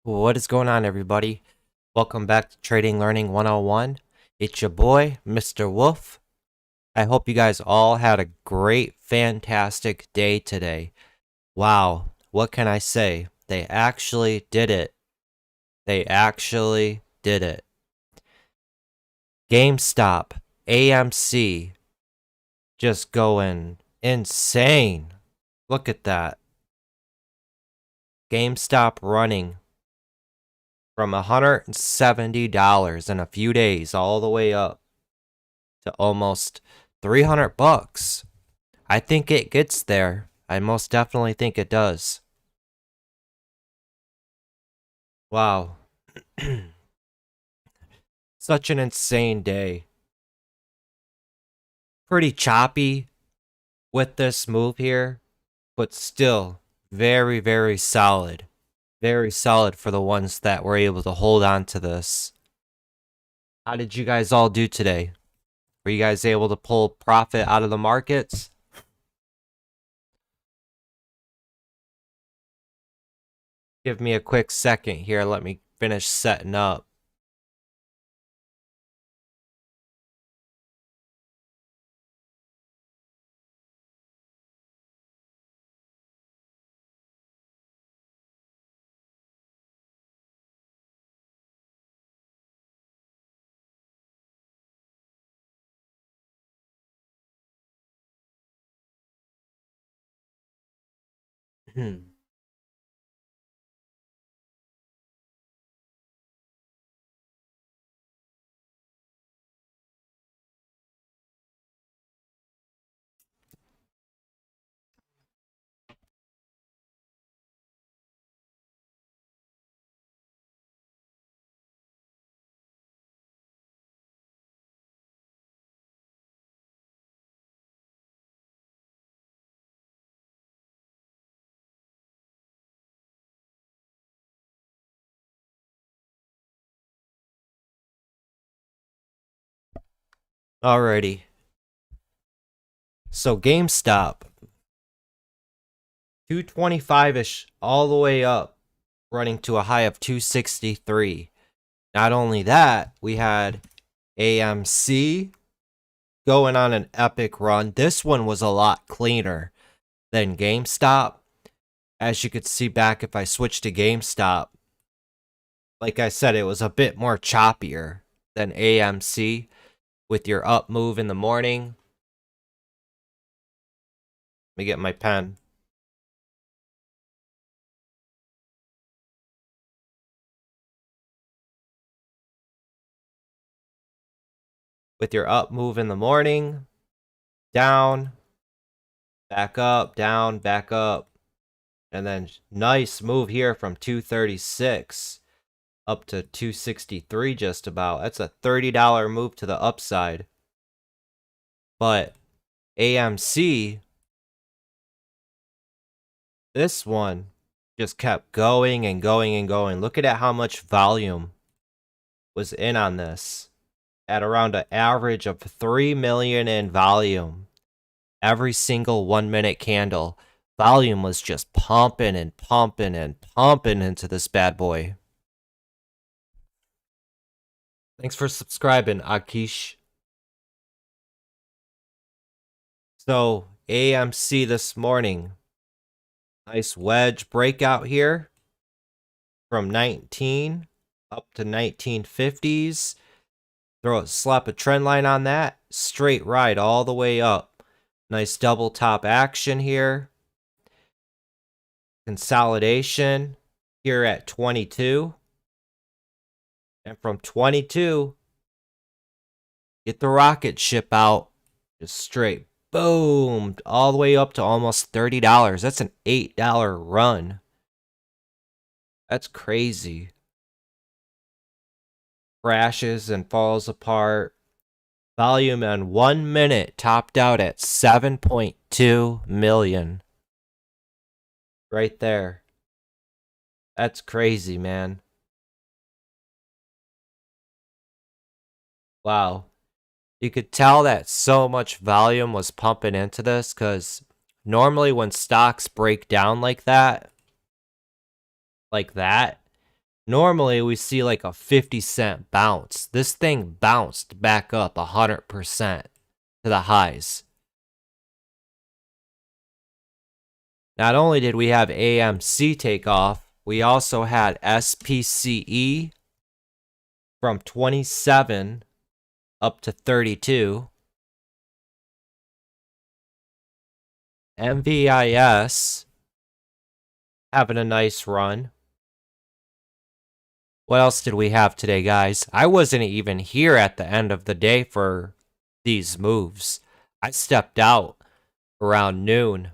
What is going on, everybody? Welcome back to Trading Learning 101. It's your boy, Mr. Wolf. I hope you guys all had a great, fantastic day today. Wow, what can I say? They actually did it. They actually did it. GameStop AMC just going insane. Look at that. GameStop running from $170 in a few days all the way up to almost 300 bucks. I think it gets there. I most definitely think it does. Wow. Such an insane day. Pretty choppy with this move here, but still very, very solid. Very solid for the ones that were able to hold on to this. How did you guys all do today? Were you guys able to pull profit out of the markets? Give me a quick second here. Let me finish setting up. Alrighty. So GameStop, 225-ish all the way up, running to a high of 263. Not only that, we had AMC going on an epic run. This one was a lot cleaner than GameStop. As you could see back if I switched to GameStop, like I said, it was a bit more choppier than AMC with your up move in the morning. Let me get my pen. With your up move in the morning, down, back up, down, back up. And then nice move here from 236 up to 263 just about. That's a $30 move to the upside. But AMC, this one just kept going and going and going. Look at how much volume was in on this. At around an average of 3 million in volume. Every single 1 minute candle. Volume was just pumping and pumping and pumping into this bad boy. Thanks for subscribing, Akish. So, AMC this morning. Nice wedge breakout here. From 19 up to 1950s. Slap a trend line on that. Straight ride all the way up. Nice double top action here. Consolidation here at 22. And from 22, get the rocket ship out. Just straight boom. All the way up to almost $30. That's an $8 run. That's crazy. Crashes and falls apart. Volume in 1 minute topped out at 7.2 million. Right there. That's crazy, man. Wow. You could tell that so much volume was pumping into this because normally when stocks break down like that, Normally we see like a 50-cent bounce. This thing bounced back up 100% to the highs. Not only did we have AMC take off, we also had SPCE from 27 up to 32. MVIS having a nice run. What else did we have today, guys? I wasn't even here at the end of the day for these moves. I stepped out around noon.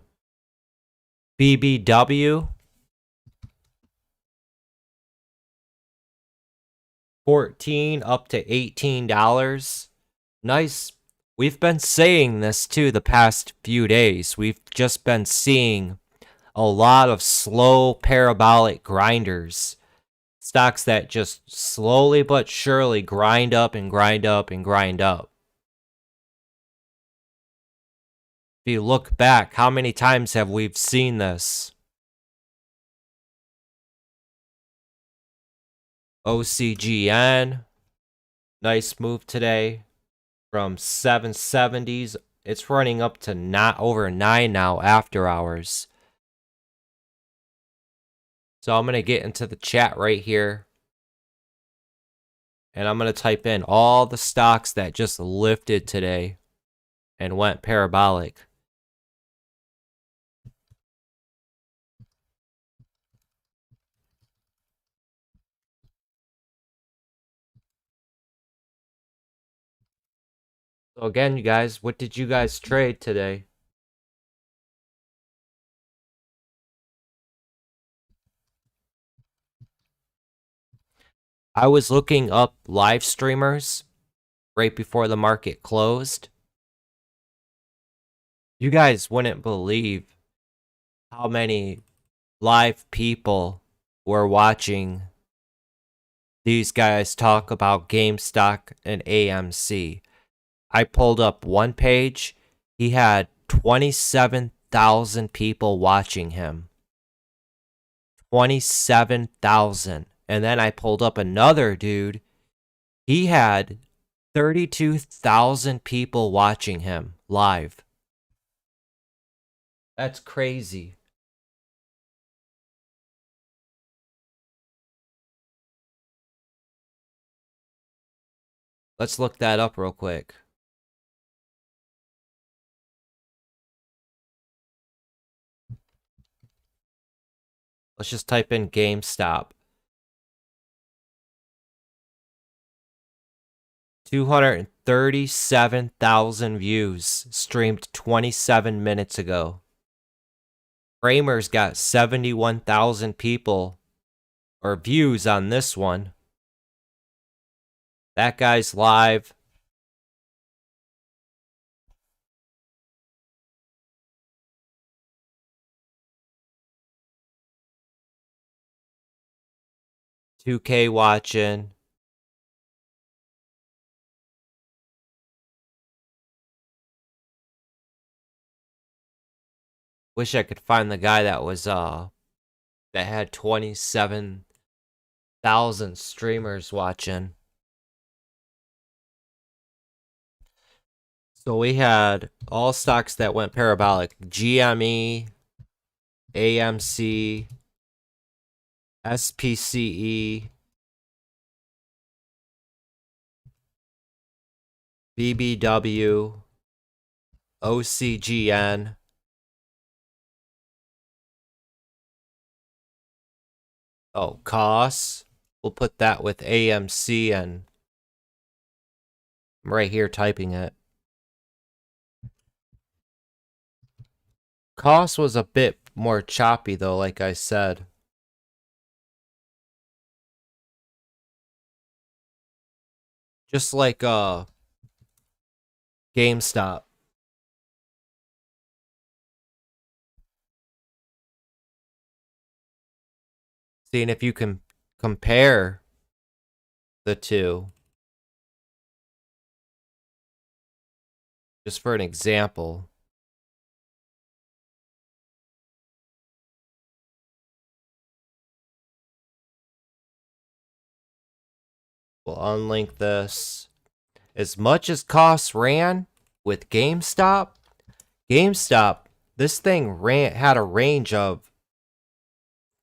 BBW 14 up to $18. Nice. We've been saying this too the past few days. We've just been seeing a lot of slow parabolic grinders. Stocks that just slowly but surely grind up and grind up and grind up. If you look back, how many times have we seen this? OCGN, nice move today from 770s. It's running up to not over 9 now after hours. So I'm going to get into the chat right here. And I'm going to type in all the stocks that just lifted today and went parabolic. So again, you guys, what did you guys trade today? I was looking up live streamers right before the market closed. You guys wouldn't believe how many live people were watching these guys talk about GameStop and AMC. I pulled up one page. He had 27,000 people watching him. 27,000. And then I pulled up another dude. He had 32,000 people watching him live. That's crazy. Let's look that up real quick. Let's just type in GameStop. 237,000 views streamed 27 minutes ago. Kramer's got 71,000 people or views on this one. That guy's live. $2K watching. Wish I could find the guy that was that had 27,000 streamers watching. So we had all stocks that went parabolic. GME, AMC, SPCE, BBW, OCGN, COS. We'll put that with AMC, and I'm right here typing it. COS was a bit more choppy though, like I said. Just like GameStop. Seeing if you can compare the two. Just for an example. We'll unlink this. As much as costs ran with GameStop, this thing had a range of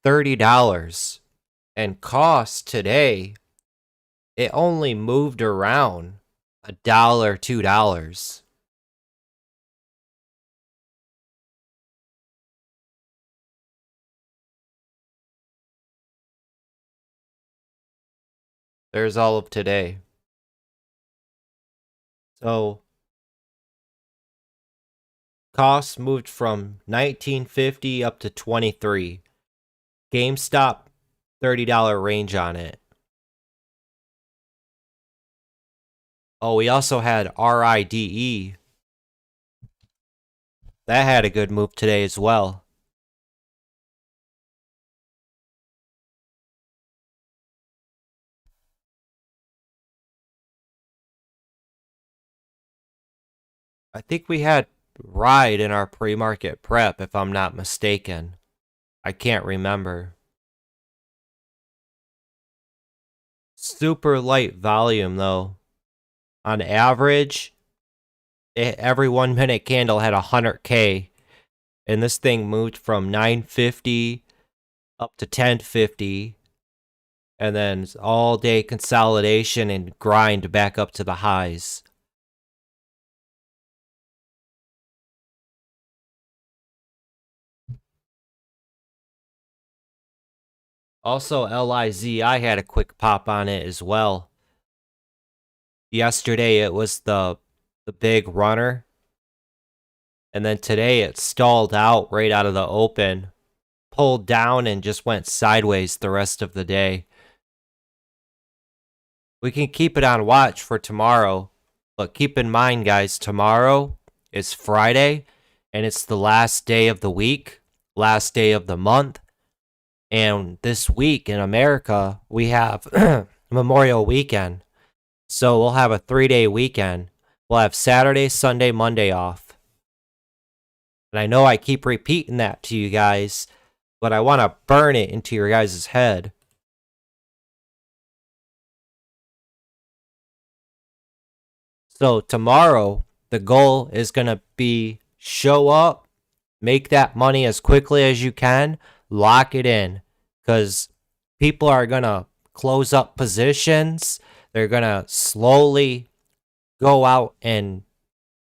$30, and cost today, it only moved around $1, $2. There's all of today. So costs moved from 1950 up to 23. GameStop, $30 range on it. Oh, we also had RIDE. That had a good move today as well. I think we had Ride in our pre-market prep, if I'm not mistaken. I can't remember. Super light volume, though. On average, every 1 minute candle had 100K. And this thing moved from 950 up to 1050. And then all day consolidation and grind back up to the highs. Also, LIZI had a quick pop on it as well. Yesterday it was the big runner. And then today it stalled out right out of the open. Pulled down and just went sideways the rest of the day. We can keep it on watch for tomorrow. But keep in mind, guys, tomorrow is Friday. And it's the last day of the week. Last day of the month. And this week in America, we have Memorial Weekend. So we'll have a 3-day weekend. We'll have Saturday, Sunday, Monday off. And I know I keep repeating that to you guys, but I want to burn it into your guys' head. So tomorrow, the goal is going to be show up, make that money as quickly as you can, lock it in, because people are going to close up positions. They're going to slowly go out and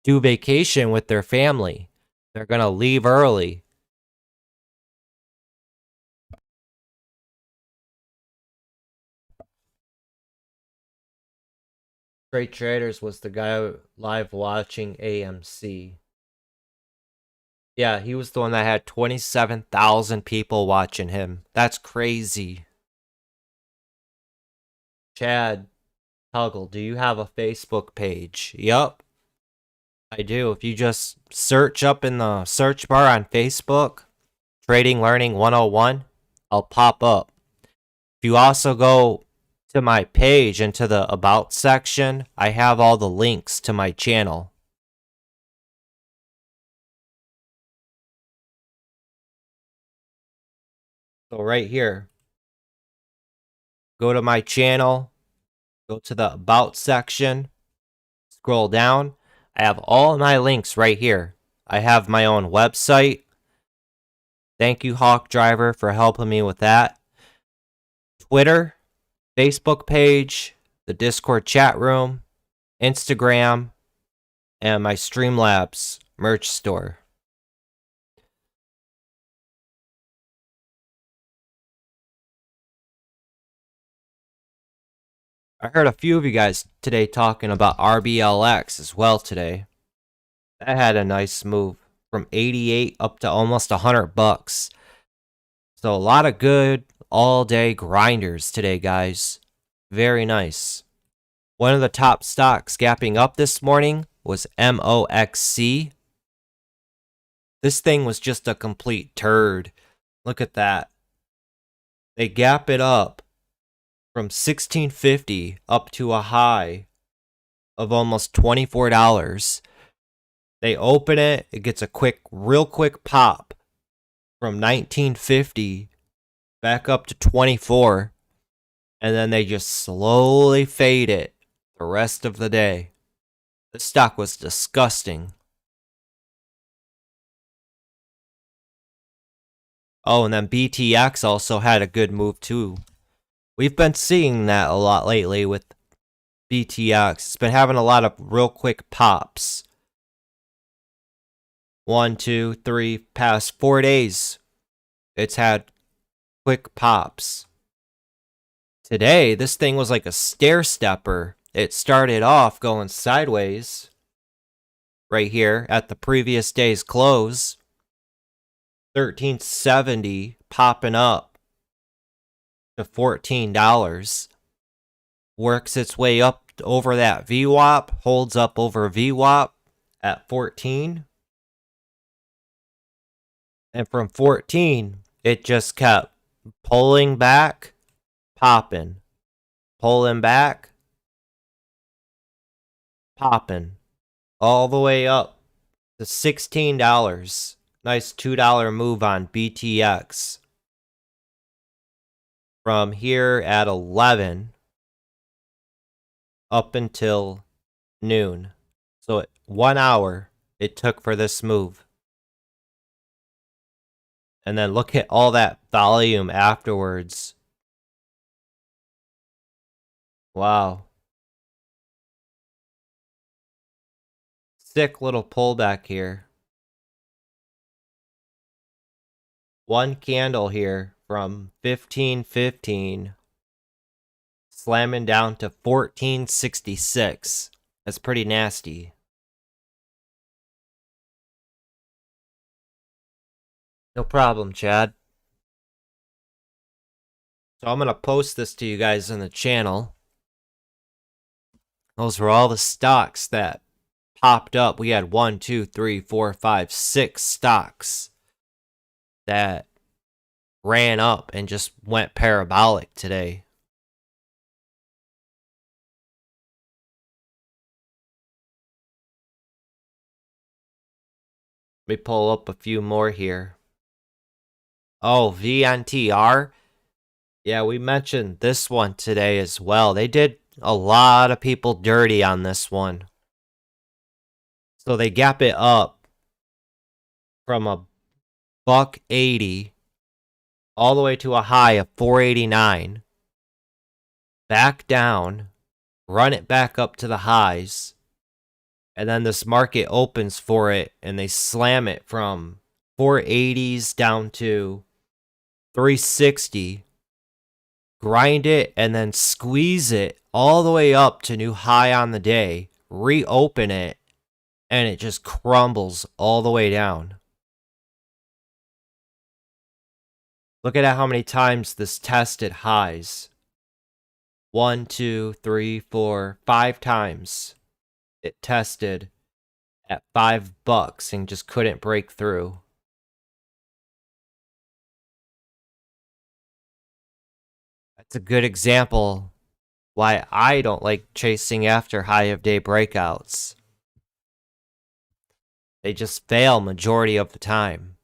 do vacation with their family. They're going to leave early. Trade Traders was the guy live watching AMC. Yeah, he was the one that had 27,000 people watching him. That's crazy. Chad Tuggle, do you have a Facebook page? Yup, I do. If you just search up in the search bar on Facebook, Trading Learning 101, I'll pop up. If you also go to my page into the About section, I have all the links to my channel. So right here, go to my channel, go to the About section, scroll down. I have all my links right here. I have my own website. Thank you, Hawk Driver, for helping me with that. Twitter, Facebook page, the Discord chat room, Instagram, and my Streamlabs merch store. I heard a few of you guys today talking about RBLX as well today. That had a nice move from 88 up to almost $100. So a lot of good all-day grinders today, guys. Very nice. One of the top stocks gapping up this morning was MOXC. This thing was just a complete turd. Look at that. They gap it up from $16.50 up to a high of almost $24. They open it, it gets a real quick pop from $19.50 back up to $24. and then they just slowly fade it the rest of the day. The stock was disgusting. Oh, and then BTX also had a good move too. We've been seeing that a lot lately with BTX. It's been having a lot of real quick pops. 1, 2, 3, past 4 days. It's had quick pops. Today, this thing was like a stair stepper. It started off going sideways right here at the previous day's close. 1370 popping up to $14. Works its way up over that VWAP, holds up over VWAP at 14. And from 14, it just kept pulling back, popping, pulling back, popping, all the way up to $16. Nice $2 move on BTX. From here at 11 up until noon. So 1 hour it took for this move. And then look at all that volume afterwards. Wow. Sick little pullback here. One candle here from 15.15 slamming down to 14.66. That's pretty nasty. No problem, Chad. So I'm going to post this to you guys in the channel. Those were all the stocks that popped up. We had 1, 2, 3, 4, 5, 6 stocks that ran up and just went parabolic today. Let me pull up a few more here. Oh, VNTR. Yeah, we mentioned this one today as well. They did a lot of people dirty on this one. So they gap it up from a $1.80 all the way to a high of $4.89. Back down, run it back up to the highs, and then this market opens for it and they slam it from 480s down to 360, grind it, and then squeeze it all the way up to new high on the day, reopen it, and it just crumbles all the way down. Look at how many times this tested highs. 1, 2, 3, 4, 5 times it tested at $5 and just couldn't break through. That's a good example why I don't like chasing after high of day breakouts. They just fail majority of the time.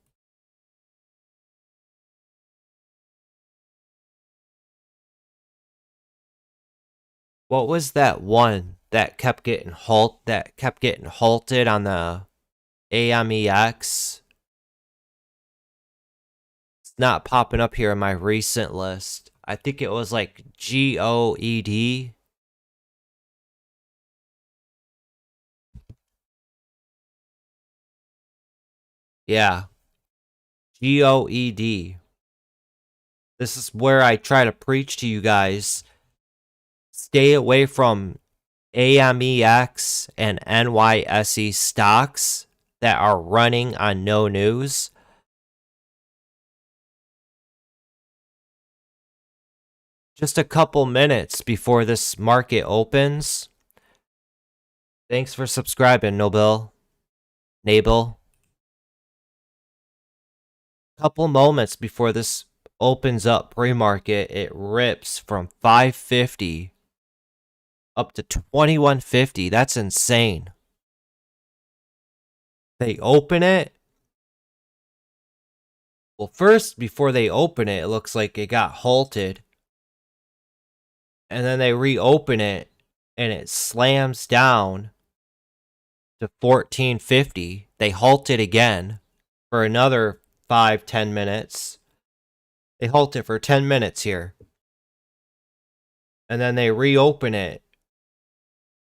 What was that one that kept getting halted on the AMEX? It's not popping up here in my recent list. I think it was like GOED. Yeah. GOED. This is where I try to preach to you guys. Stay away from AMEX and NYSE stocks that are running on no news. Just a couple minutes before this market opens. Thanks for subscribing, Nobel. Couple moments before this opens up pre-market, it rips from 550 up to 2150. That's insane. They open it. Well, first, before they open it, it looks like it got halted. and then they reopen it and it slams down to 1450. They halt it again for another 5-10 minutes. They halt it for 10 minutes here. And then they reopen it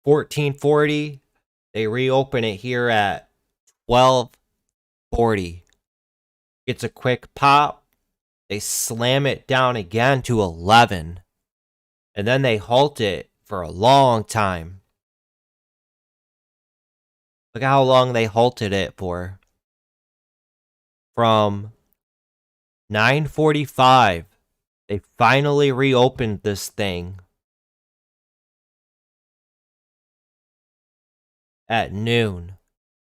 1440. They reopen it here at 1240. It's a quick pop. They slam it down again to 11. And then they halt it for a long time. Look at how long they halted it for. From 9:45, they finally reopened this thing at noon.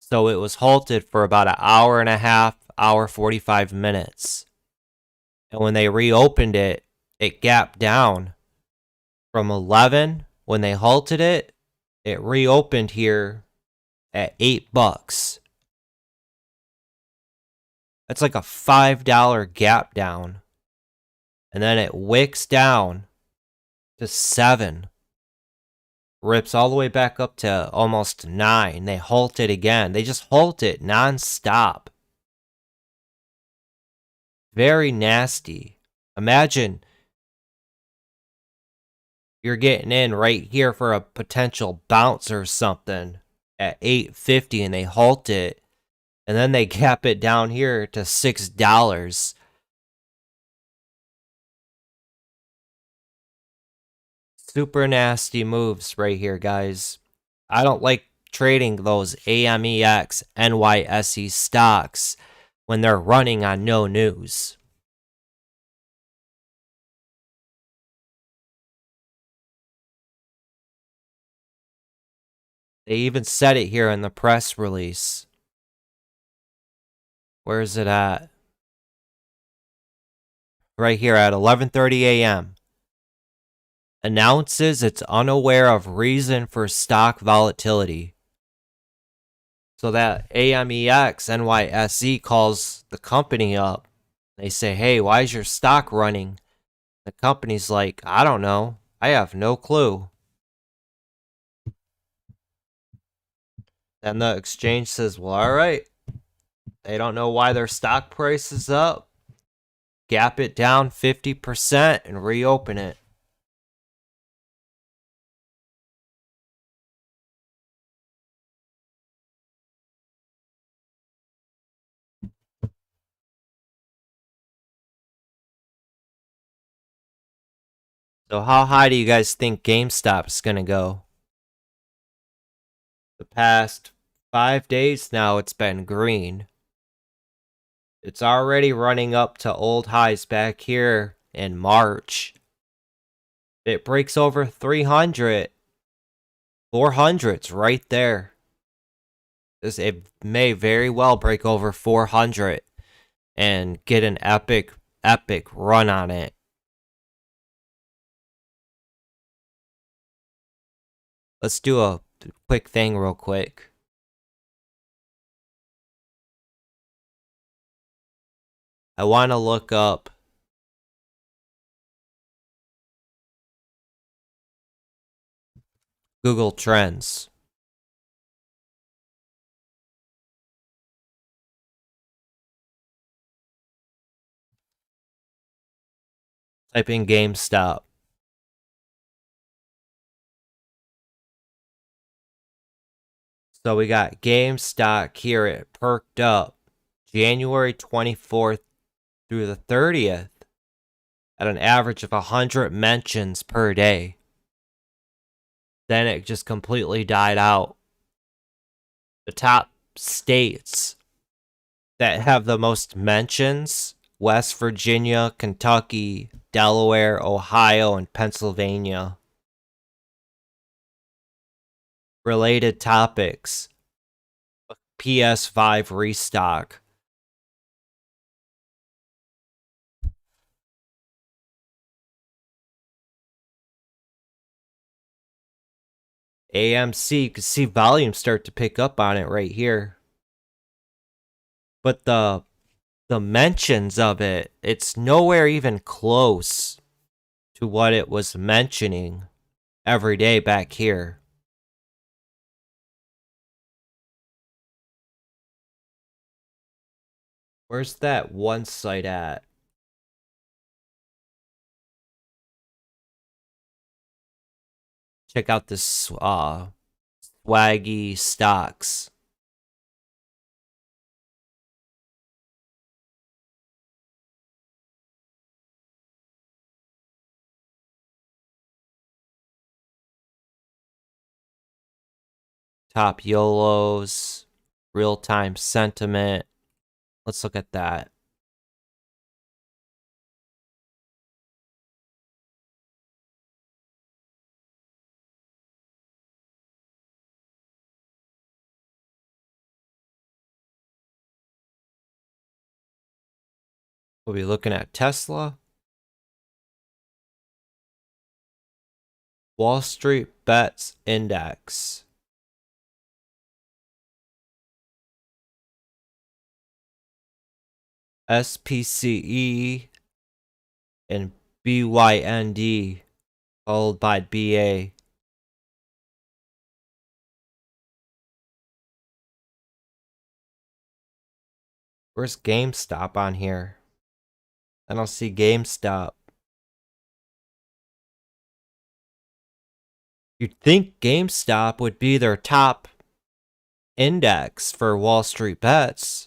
So it was halted for about an hour and a half, hour 45 minutes. And when they reopened it, it gapped down from 11. When they halted it, it reopened here at $8. That's like a $5 gap down. And then it wicks down to 7. Rips all the way back up to almost 9. They halt it again. They just halt it non-stop. Very nasty. Imagine you're getting in right here for a potential bounce or something at $8.50 and they halt it. And then they gap it down here to $6. Super nasty moves right here, guys. I don't like trading those AMEX NYSE stocks when they're running on no news. They even said it here in the press release. Where is it at? Right here at 11:30 a.m. Announces it's unaware of reason for stock volatility. So that AMEX NYSE calls the company up. They say, hey, why is your stock running? The company's like, I don't know. I have no clue. Then the exchange says, well, all right. They don't know why their stock price is up. Gap it down 50% and reopen it. So how high do you guys think GameStop's gonna go? The past 5 days now, it's been green. It's already running up to old highs back here in March. It breaks over 300. 400's right there. It may very well break over 400 and get an epic run on it. Let's do a quick thing real quick. I want to look up Google Trends. Type in GameStop. So we got GameStop here. It perked up January 24th through the 30th at an average of 100 mentions per day. Then it just completely died out. The top states that have the most mentions: West Virginia, Kentucky, Delaware, Ohio, and Pennsylvania. Related topics: PS5 restock. AMC, you can see volume start to pick up on it right here. But the mentions of it, it's nowhere even close to what it was mentioning every day back here. Where's that one site at? Check out this swaggy stocks. Top YOLOs, real-time sentiment. Let's look at that. We'll be looking at Tesla. Wall Street Bets Index. SPCE and BYND, followed by BA. Where's GameStop on here? I don't see GameStop. You'd think GameStop would be their top index for Wall Street bets.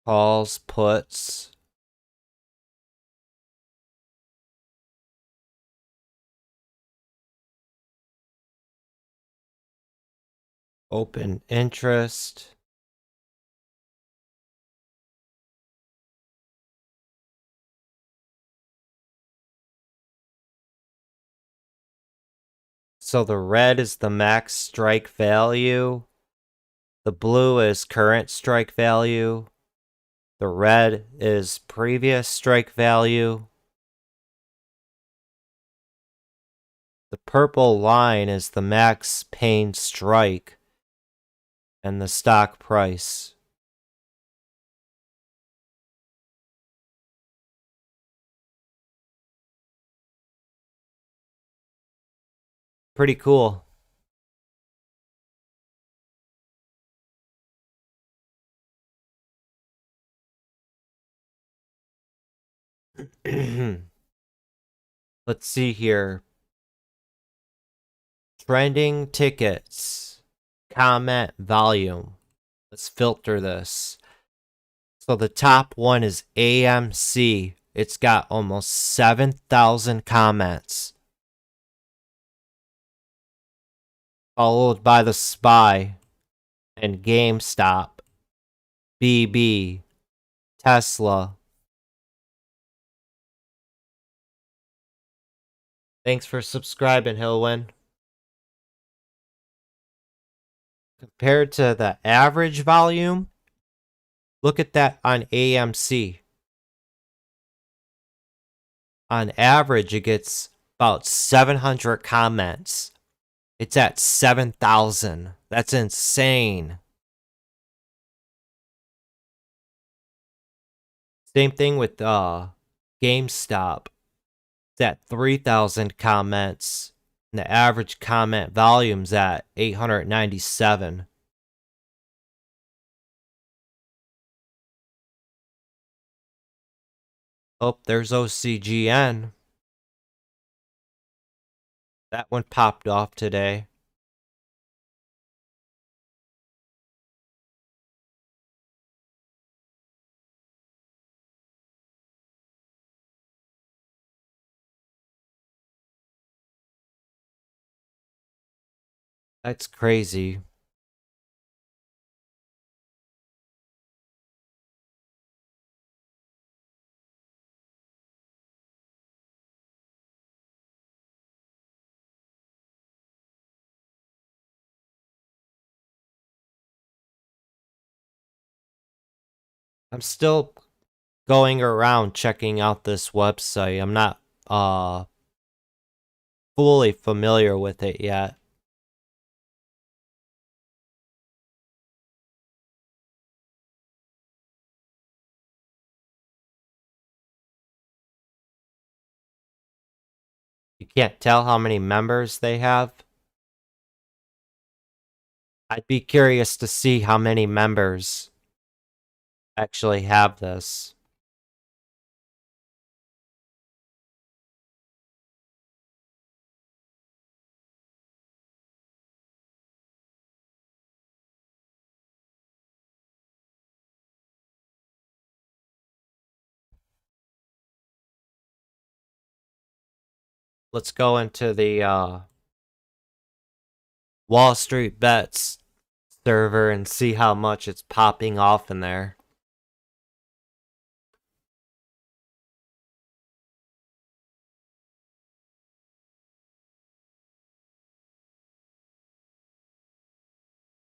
Calls, puts. Open interest. So the red is the max strike value. The blue is current strike value. The red is previous strike value. The purple line is the max pain strike and the stock price. Pretty cool. Let's see here. Trending tickets. Comment volume. Let's filter this. So the top one is AMC. It's got almost 7,000 comments. Followed by the SPY and GameStop, BB, Tesla. Thanks for subscribing, Hillwin. Compared to the average volume, look at that on AMC. On average, it gets about 700 comments. It's at 7,000. That's insane. Same thing with GameStop. It's at 3,000 comments. And the average comment volume's at 897. Oh, there's OCGN. That one popped off today. That's crazy. I'm still going around checking out this website. I'm not fully familiar with it yet. You can't tell how many members they have. I'd be curious to see how many members actually have this. Let's go into the Wall Street Bets server and see how much it's popping off in there.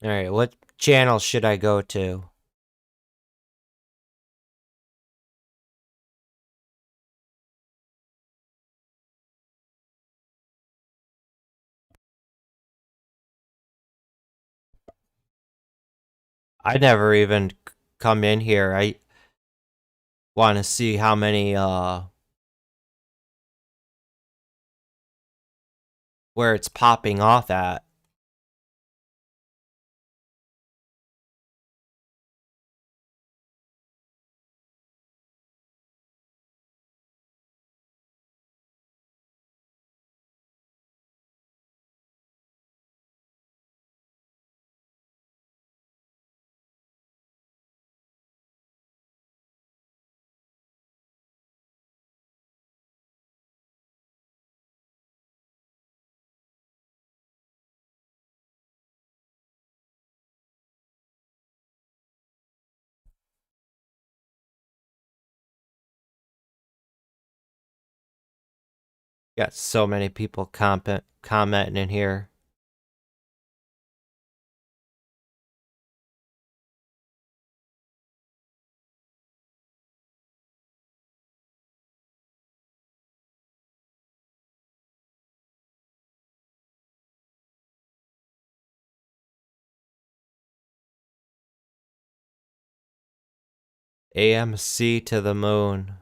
Alright, what channel should I go to? I never even come in here. I want to see how many, where it's popping off at. Got so many people commenting in here. AMC to the moon.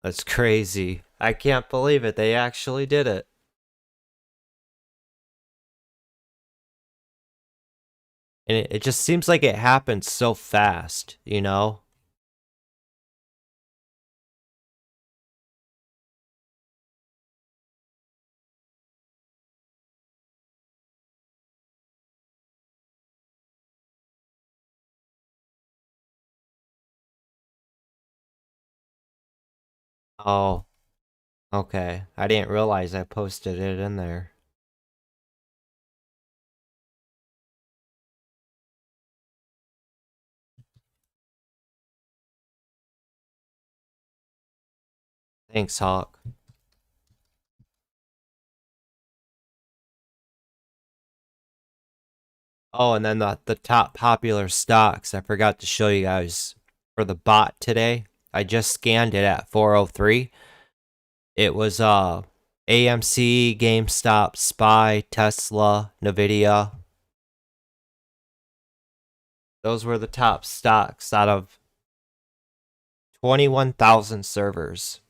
That's crazy. I can't believe it. They actually did it. And it just seems like it happened so fast, you know? Oh, okay. I didn't realize I posted it in there. Thanks, Hawk. Oh, and then the top popular stocks. I forgot to show you guys for the bot today. I just scanned it at 403. It was AMC, GameStop, SPY, Tesla, Nvidia. Those were the top stocks out of 21,000 servers.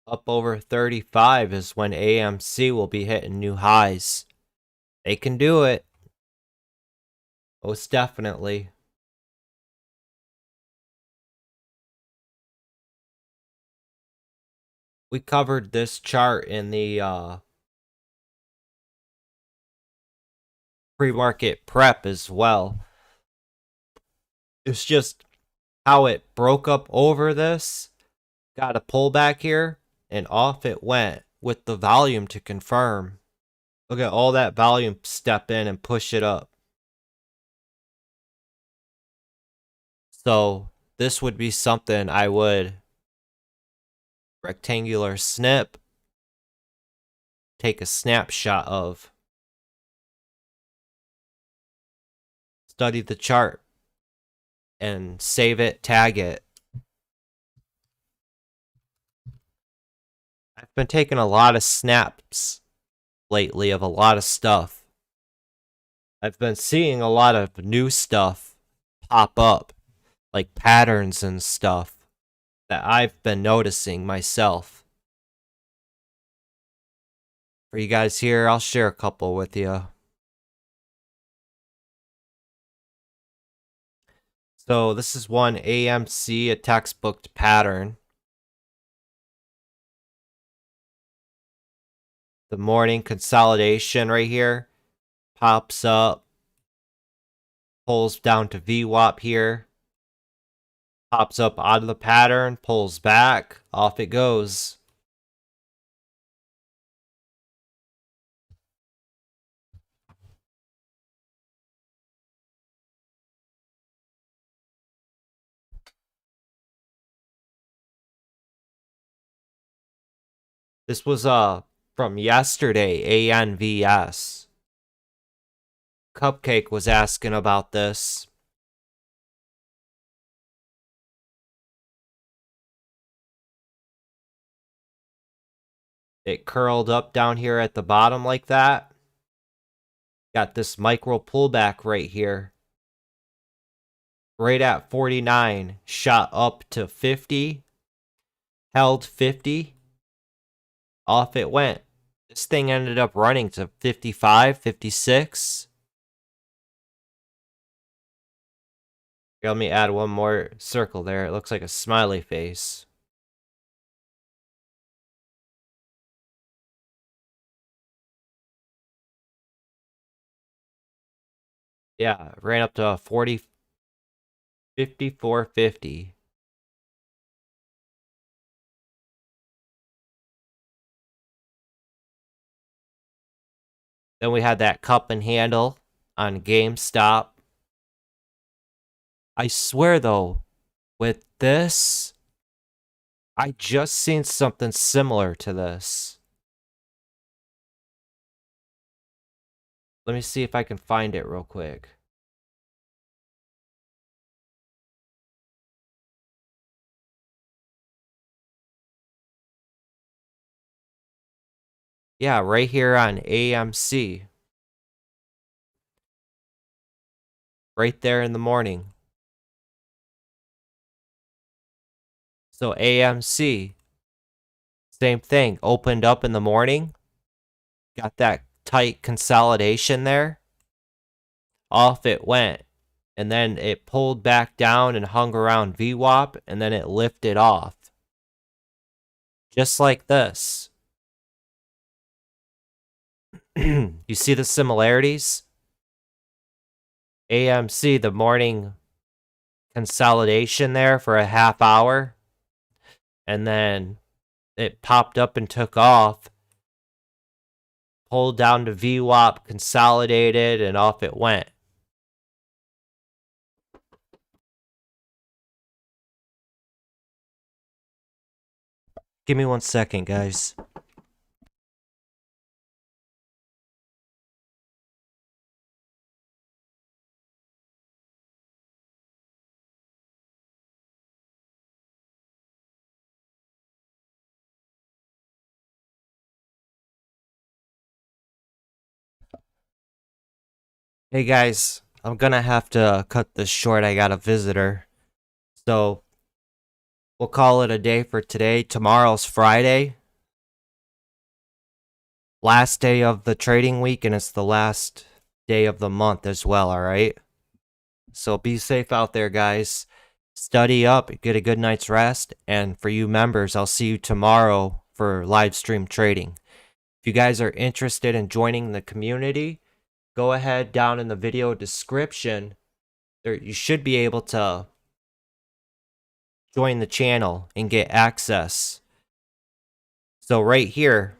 up over 35 is when AMC will be hitting new highs. They can do it. Most definitely. We covered this chart in the pre-market prep as well. It's just how it broke up over this, got a pullback here, and off it went with the volume to confirm. Look at all that volume step in and push it up. So this would be something I would rectangular snip, take a snapshot of, study the chart, and save it, tag it. I've been taking a lot of snaps lately of a lot of stuff. I've been seeing a lot of new stuff pop up, like patterns and stuff that I've been noticing myself. For you guys here, I'll share a couple with you. So this is one AMC, a textbook pattern. The morning consolidation right here pops up, pulls down to VWAP here, pops up out of the pattern, pulls back, off it goes. This was from yesterday, ANVS. Cupcake was asking about this. It curled up down here at the bottom like that. Got this micro pullback right here. Right at 49, shot up to 50, held 50, off it went. This thing ended up running to 55, 56. Here, let me add one more circle there. It looks like a smiley face. Yeah, ran up to 40, 54.50. Then we had that cup and handle on GameStop. I swear though, with this, I just seen something similar to this. Let me see if I can find it real quick. Yeah, right here on AMC. Right there in the morning. So AMC, same thing, opened up in the morning, got that tight consolidation there, off it went, and then it pulled back down and hung around VWAP, and then it lifted off. Just like this. You see the similarities? AMC, the morning consolidation there for a half hour, and then it popped up and took off, pulled down to VWAP, consolidated, and off it went. Give me 1 second, guys. Hey guys, I'm gonna have to cut this short. I got a visitor. So we'll call it a day for today. Tomorrow's Friday. last day of the trading week, and it's the last day of the month as well, all right? So be safe out there, guys. Study up, get a good night's rest, and for you members, I'll see you tomorrow for live stream trading. If you guys are interested in joining the community, go ahead down in the video description. You should be able to join the channel and get access. So right here,